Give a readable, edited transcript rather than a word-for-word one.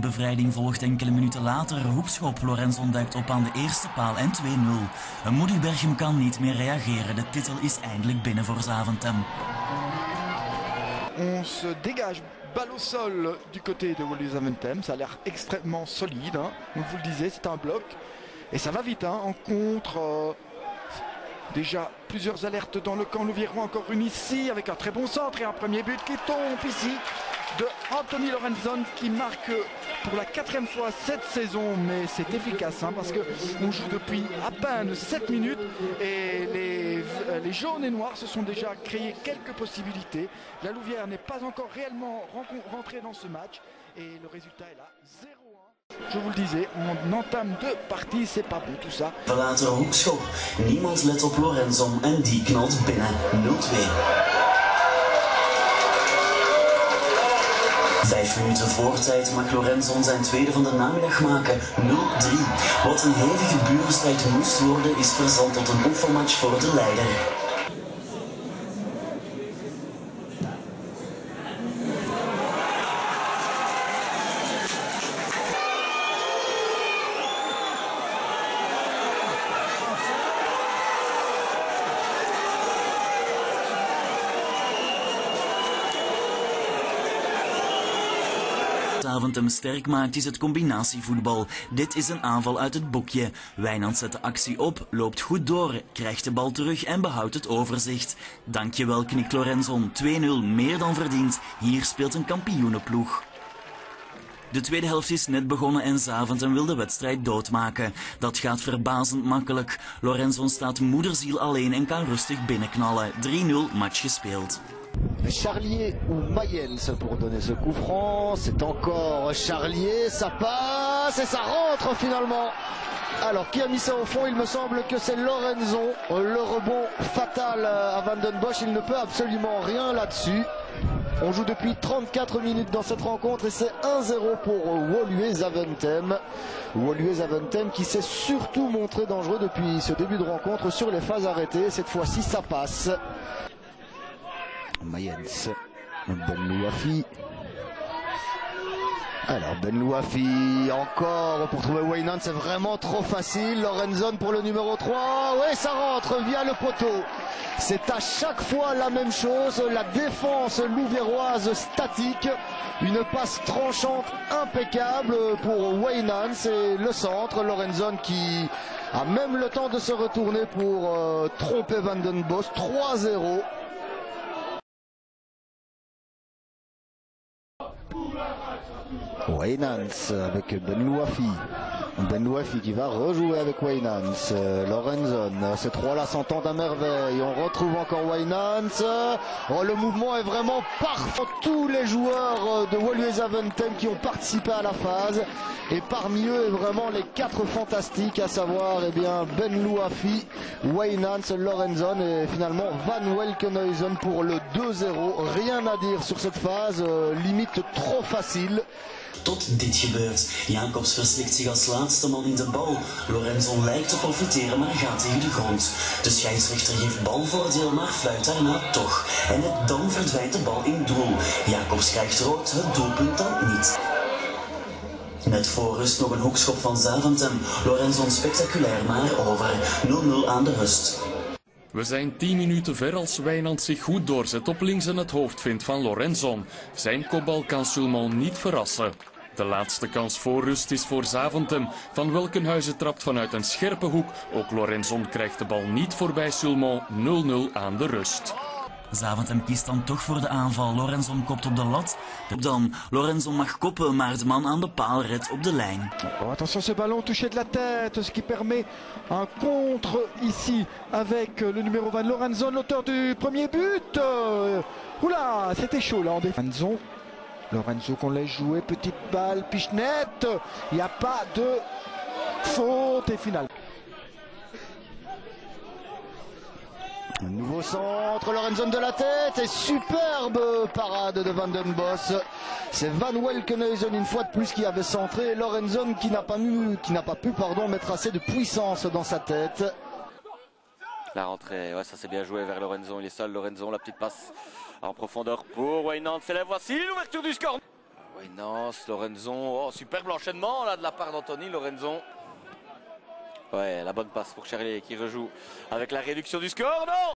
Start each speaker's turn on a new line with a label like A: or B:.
A: Bevrijding volgt enkele minuten later. Hoekschop. Lorenzo duikt op aan de eerste paal en 2-0. Een moedig Berchem kan niet meer reageren. De titel is eindelijk binnen voor Zaventem.
B: On se dégage, balle au sol du côté de Woluwe Zaventem. Ça a l'air extrêmement solide, hein. Comme vous le disiez, c'est un bloc. Et ça va vite, hein. En contre. Déjà plusieurs alertes dans le camp louviérois, encore une ici avec un très bon centre et un premier but qui tombe ici de Anthony Lorenzon qui marque pour la 4e fois cette saison, mais c'est efficace hein, parce qu'on joue depuis à peine 7 minutes et les jaunes et noirs se sont déjà créés quelques possibilités. La Louvière n'est pas encore réellement rentrée dans ce match et le résultat est là, 0-1. Je vous le disais, on entame 2 parties, c'est pas bon tout ça.
A: Verlaten Hoekschop. Niemand let op Lorenzon en die knalt binnen 0-2. 5 minuten voortijd mag Lorenzon zijn tweede van de namiddag maken, 0-3. Wat een hevige burenstrijd moest worden is verzand tot een oefenmatch voor de leider. Zaventem sterk maakt is het combinatievoetbal. Dit is een aanval uit het boekje. Wijnand zet de actie op, loopt goed door, krijgt de bal terug en behoudt het overzicht. Dankjewel knikt Lorenzon, 2-0 meer dan verdiend. Hier speelt een kampioenenploeg. De tweede helft is net begonnen en Zaventem wil de wedstrijd doodmaken. Dat gaat verbazend makkelijk. Lorenzon staat moederziel alleen en kan rustig binnenknallen. 3-0 match gespeeld.
C: Charlier ou Mayens pour donner ce coup franc, c'est encore Charlier, ça passe et ça rentre finalement. Alors qui a mis ça au fond? Il me semble que c'est Lorenzon, le rebond fatal à Van den Bosch, il ne peut absolument rien là-dessus. On joue depuis 34 minutes dans cette rencontre et c'est 1-0 pour Woluwe Zaventem. Woluwe Zaventem qui s'est surtout montré dangereux depuis ce début de rencontre sur les phases arrêtées, cette fois-ci ça passe. Mayens, Ben Louafi. Alors Ben Louafi encore pour trouver Weynan, c'est vraiment trop facile. Lorenzon pour le numéro 3. Oui, ça rentre via le poteau. C'est à chaque fois la même chose. La défense louviéroise statique. Une passe tranchante impeccable pour Weynan. C'est le centre. Lorenzon qui a même le temps de se retourner pour tromper Van den Bosch. 3-0. Weynans avec Ben Louafi. Ben Louafi qui va rejouer avec Weynans. Lorenzon, ces trois-là s'entendent à merveille. On retrouve encore Weynans. Oh, le mouvement est vraiment parfait. Tous les joueurs de Woluwe Zaventem qui ont participé à la phase. Et parmi eux, vraiment les 4 fantastiques, à savoir Ben Louafi, Weynans, Lorenzon et finalement Van Welkenhuizen pour le 2-0. Rien à dire sur cette phase, limite trop facile.
A: Tot dit gebeurt. Jacobs verslikt zich als laatste man in de bal. Lorenzo lijkt te profiteren, maar gaat tegen de grond. De scheidsrechter geeft balvoordeel, maar fluit daarna toch. En net dan verdwijnt de bal in doel. Jacobs krijgt rood, het doelpunt dan niet. Net voor rust nog een hoekschop van Zaventem. Lorenzo spectaculair, maar over. 0-0 aan de rust.
D: We zijn 10 minuten ver als Wijnand zich goed doorzet op links en het hoofd vindt van Lorenzo. Zijn kopbal kan Sulmon niet verrassen. De laatste kans voor rust is voor Zaventem. Van Welkenhuizen trapt vanuit een scherpe hoek. Ook Lorenzo krijgt de bal niet voorbij Sulmon. 0-0 aan de rust.
A: Zaventem kiest dan toch voor de aanval. Lorenzo kopt op de lat. Dan, Lorenzo mag koppen, maar de man aan de paal redt op de lijn.
B: Oh, attention, ce ballon touché de la tête, ce qui permet un contre ici avec le numéro 20 Lorenzo, l'auteur du premier but. Oula, c'était chaud là en défense. Lorenzo qu'on laisse jouer, petite balle, pichenette. Il n'y a pas de faute et finale.
C: Un nouveau centre, Lorenzo de la tête et superbe parade de Van den Bos. C'est Van Welkenhuizen une fois de plus qui avait centré. Lorenzo qui n'a pas pu mettre assez de puissance dans sa tête.
E: La rentrée, ouais, ça c'est bien joué vers Lorenzo. Il est seul, Lorenzo, la petite passe en profondeur pour Wijnand. C'est la voici, l'ouverture du score. Wijnand, Lorenzo, oh, superbe enchaînement là de la part d'Anthony, Lorenzo. Ouais, la bonne passe pour Charlier qui rejoue avec la réduction du score, non!